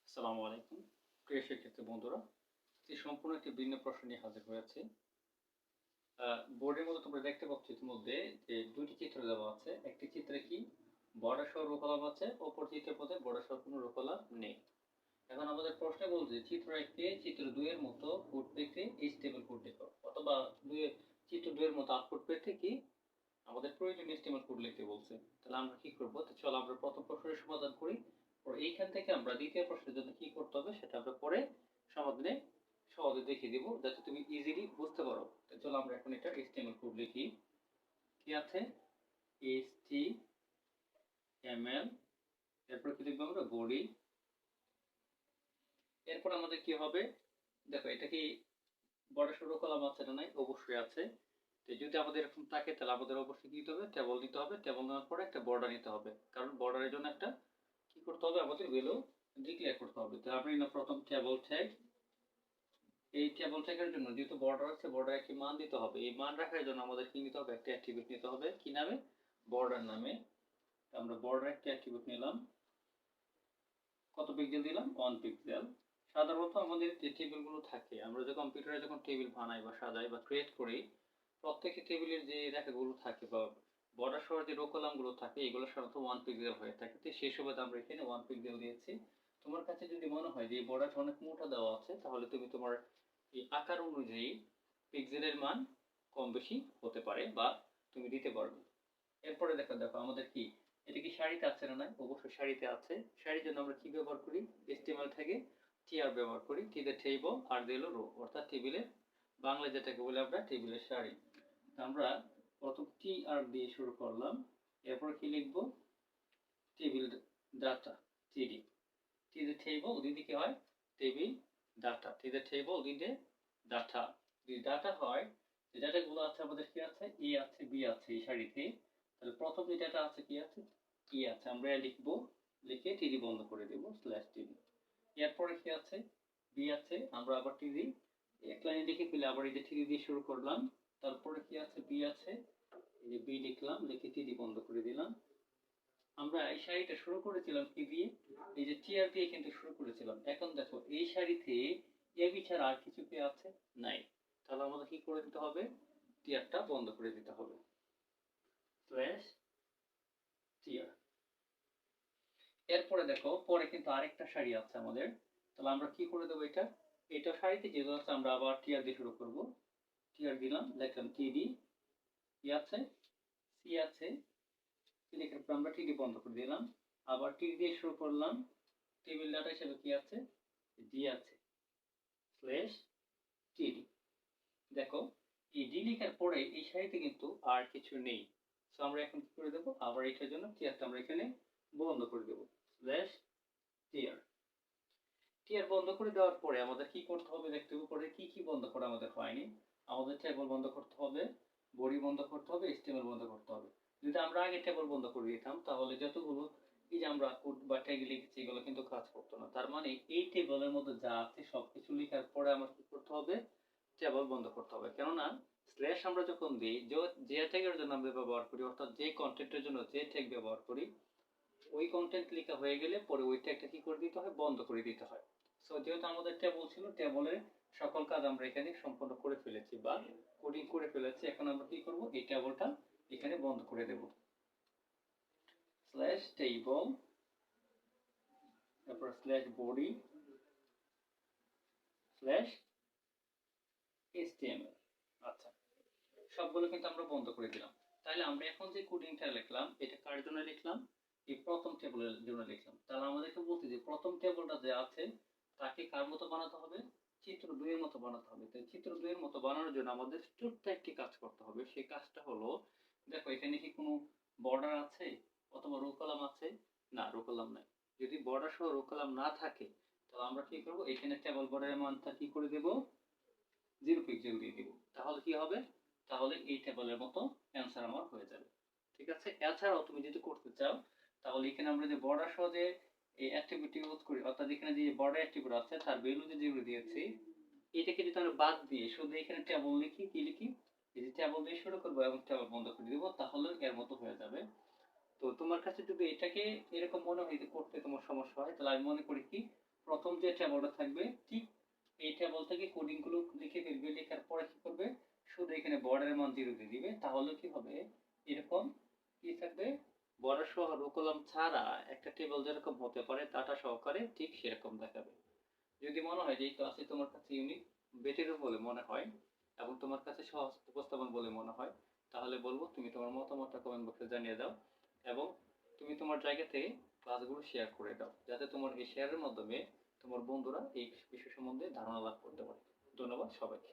আসসালামু আলাইকুম প্রিয় শিক্ষার্থী বন্ধুরা, সম্পূর্ণ একটি ভিন্ন প্রশ্ন নিয়ে হাজির হয়েছে। বোর্ডের মধ্যে তোমরা দেখতে পাচ্ছ ইতিমধ্যে যে দুইটি চিত্র দেওয়া আছে। একটি চিত্রে কি বর্ডার সহ রূপকলাপ আছে, অপর চিত্রের মধ্যে বর্ডার সহ কোনো রূপকলাপ নেই। এখন আমাদের প্রশ্নে বলছে চিত্র 1 চিত্র 2 এর মতো কোড পেতে এইচটিএমএল কোড লেখো, অথবা চিত্র 2 এর মতো আউটপুট পেতে কি আমাদের প্রয়োজনীয় এইচটিএমএল কোড লিখতে বলছে। তাহলে আমরা কি করব? তো চলো আমরা প্রথম প্রশ্নের সমাধান করি। এইখান থেকে আমরা দ্বিতীয় প্রশ্নের জন্য কি করতে হবে সেটা আমরা পরে সমাধানে সহজে দেখিয়ে দিব, যাতে তুমি ইজিলি বুঝতে পারো। তো চলো আমরা এখন এটা এইচটিএমএল কোড লিখি। কি আছে? এইচটিএমএল, এরপর কি লিখবো আমরা? বডি। এরপর আমাদের কি হবে? দেখো এটা কি বড় সরু কলাম আছে না? নাই, অবশ্যই আছে। তো যদি আমাদের এরকম থাকে তাহলে আমাদের অবশ্যই কি দিতে হবে? টেবল নিতে হবে। টেবল নেওয়ার পরে একটা বর্ডার নিতে হবে, কারণ বর্ডারের জন্য একটা কি করতে হবে? আমাদের ভ্যালু ডিক্লেয়ার করতে হবে। তাহলে আমরা নিলাম প্রথম টেবল ট্যাগ। এই টেবল ট্যাগের জন্য যেহেতু বর্ডার আছে, বর্ডার একটি মান দিতে হবে। এই মান রাখার জন্য আমাদের কি নিতে হবে? একটা অ্যাট্রিবিউট নিতে হবে। কি নামে? বর্ডার নামে। আমরা বর্ডার একটা অ্যাট্রিবিউট নিলাম। কত পিক্সেল দিলাম? 1 পিক্সেল। সাধারণত আমাদের যে টেবিলগুলো থাকে, আমরা যে কম্পিউটারে যখন টেবিল বানাই বা সাজাই বা ক্রিয়েট করি, প্রত্যেকটি টেবিলের যে রেখাগুলো থাকে বা বর্ডার সহ যে রো কলামগুলো থাকে, এগুলো সাধারণত 1 পিক্সেল হয়ে থাকে। তো সেই সুবাদে আমরা এখানে 1 পিক্সেল দিয়েছি। তোমার কাছে যদি মনে হয় যে এই বর্ডারটা অনেক মোটা দেওয়া আছে, তাহলে তুমি তোমার এই আকার অনুযায়ী পিক্সেলের মান কম বেশি হতে পারে বা তুমি দিতে পারবে। এরপরে দেখো দেখো আমাদের কি এটা কি সারিতে আছে না? নাই, অবশ্যই সারিতে আছে। সারির জন্য আমরা কি ব্যবহার করি? HTML থেকে টিআর ব্যবহার করি। টি দ্য টেবল আর দিল রো, অর্থাৎ টেবিলের বাংলা যেটাকে বলে আমরা টেবিলের সারি। আমরা প্রথম টি আর দিয়ে শুরু করলাম। এরপর কি লিখব? টেবিল ডাটা, টিডি। টি দ্য টেবল দিদি কি হয়? Table data. T the table দিদি ডাটা। যদি ডাটা হয়, যে ডাটাগুলো আছে আমাদের কি আছে? এ আছে, বি আছে এই সারিতে। তাহলে প্রথম যে ডাটা আছে কি আছে? ই আছে। আমরা লিখব, লিখে টিডি বন্ধ করে দেব, স্ল্যাশ টিডি। এরপরে কি আছে? বি আছে। আমরা আবার টিডি এক লাইনে লিখে ফেলে আবার এই যে টিডি দিয়ে শুরু করলাম। তারপরে কি আছে? বি আছে। এই যে বি লিখলাম, লিখে টিডি বন্ধ করে দিলাম। আমরা এই সারিটা শুরু করেছিলাম কি দিয়ে? এই যে টিআর দিয়ে কিন্তু শুরু করেছিলাম। এখন দেখো এই সারিতে এবি ছাড়া আর কিছু কি আছে? নাই। তাহলে আমাদের কি করে দিতে হবে? টিআরটা বন্ধ করে দিতে হবে, স্ল্যাশ টিআর। এরপরে দেখো পরে কিন্তু আরেকটা সারি আছে আমাদের। তাহলে আমরা কি করে দেবো? এটা সারিতে যেগুলো আছে আমরা আবার টিআর দিয়ে শুরু করব। টিআর দিলাম, লিখলাম টিডি। কি আছে? সি আছে। লেখার পর আমরা টিডি বন্ধ করে দিলাম। আবার টি দিয়ে শুরু করলাম। টেবিল ডাটা হিসেবে কি আছে? ডি আছে, স্ল্যাশ টিডি। দেখো এই ডি লেখার পরে এই সারিতে কিন্তু আর কিছু নেই। সো আমরা এখন কি করে দেব? আবার এটার জন্য টিআরটা আমরা এখানে বন্ধ করে দেব, স্ল্যাশ টিআর। টিআর বন্ধ করে দেওয়ার পরে আমাদের কি করতে হবে? দেখতে উপরে কি কি বন্ধ করা আমাদের হয়নি। আমাদের টেবল বন্ধ করতে হবে, বডি বন্ধ করতে হবে, HTML বন্ধ করতে হবে। যদি আমরা আগে টেবল বন্ধ করে দিতাম, তাহলে যতগুলো এই যে আমরা কোড বা ট্যাগ লিখেছি এগুলো কিন্তু কাজ করতো না। তার মানে এই টেবলের মধ্যে যা আছে সবকিছু লেখার পরে আমার কি করতে হবে? টেবল বন্ধ করতে হবে। কেননা স্ল্যাশ আমরা যখন দিই, যে ট্যাগের জন্য আমরা ব্যবহার করি, অর্থাৎ যে কন্টেন্টের জন্য যে ট্যাগ ব্যবহার করি, ওই কন্টেন্ট লেখা হয়ে গেলে পরে ওই ট্যাগটা কি করে দিতে হয়? বন্ধ করে দিতে হয়। সো যেহেতু আমাদের টেবল ছিল, টেবলের সকল কাজ আমরা এখানে সম্পন্ন করে ফেলেছি বা কোডিং করে ফেলেছি। এখন আমরা কি করব? এই টেবলটা এখানে বন্ধ করে দেব, স্ল্যাশ টেবল, তারপর স্ল্যাশ বডি, স্ল্যাশ HTML। আচ্ছা, সবগুলো কিন্তু আমরা বন্ধ করে দিলাম। তাহলে আমরা এখন যে কোডিংটা লিখলাম, এটা কার জন্য লিখলাম? এই প্রথম টেবলের জন্য লিখলাম। তাহলে আমাদেরকে বলতে যে প্রথম টেবলটা যে আছে তাকে কার মতো বানাতে হবে? চিত্র 2 এর মতো বানাতে হবে। তাই চিত্র 2 এর মতো বানানোর জন্য আমাদের ছোট্ট একটি কাজ করতে হবে। সেই কাজটা হলো, দেখো এখানে কি কোনো বর্ডার আছে অথবা রো কলাম আছে? না, রো কলাম নাই। যদি বর্ডার সহ রো কলাম না থাকে, তাহলে আমরা কি করব? এখানে টেবল বর্ডারের মানটা কি করে দেব? 0 পিক্সেল দিয়ে দিব। তাহলে কি হবে? তাহলে এই টেবলের মতো অ্যান্সার আমার হয়ে যাবে। ঠিক আছে? এছাড়াও তুমি যদি করতে চাও, তাহলে এখানে আমরা যে বর্ডার সহ যে এই অ্যাট্রিবিউট ইউজ করি, অর্থাৎ এখানে যে বর্ডার অ্যাট্রিবিউট আছে তার ভ্যালু যে যেগুলো দিয়েছি, এটাকে যদি আমরা বাদ দিয়ে শুধু এখানে টেবল লিখি, কি লিখি? এই যে টেবল দিয়ে শুরু করবো এবং টেবল বন্ধ করে দিব, তাহলে এর মতো হয়ে যাবে। তো তোমার কাছে যদি এটাকে এরকম মনে হয় যে করতে তোমার সমস্যা হয়, তাহলে আমি মনে করি কি প্রথম যে টেবলটা থাকবে ঠিক এই টেবল থেকে কোডিং গুলো লিখে ফেলবে, লেখার পরে কি করবে, শুধু এখানে বর্ডারের মান 0 দিয়ে দিবে। তাহলে কি হবে, এরকম কি থাকবে, বর্ডার সহ রো কলাম ছাড়া একটা টেবল যেরকম হতে পারে ডাটা সহকারে ঠিক সেরকম দেখাবে। যদি মনে হয় যে এই ক্লাসে তোমার কাছে ইউনিক বেটার বলে মনে হয় এবং তোমার কাছে সহজ উপস্থাপন বলে মনে হয়, তাহলে বলবো তুমি তোমার মতামতটা কমেন্ট বক্সে জানিয়ে দাও এবং তুমি তোমার জায়গা থেকে ক্লাসগুলো শেয়ার করে দাও, যাতে তোমার এই শেয়ারের মাধ্যমে তোমার বন্ধুরা এই বিষয় সম্বন্ধে ধারণা লাভ করতে পারে। ধন্যবাদ সবাইকে।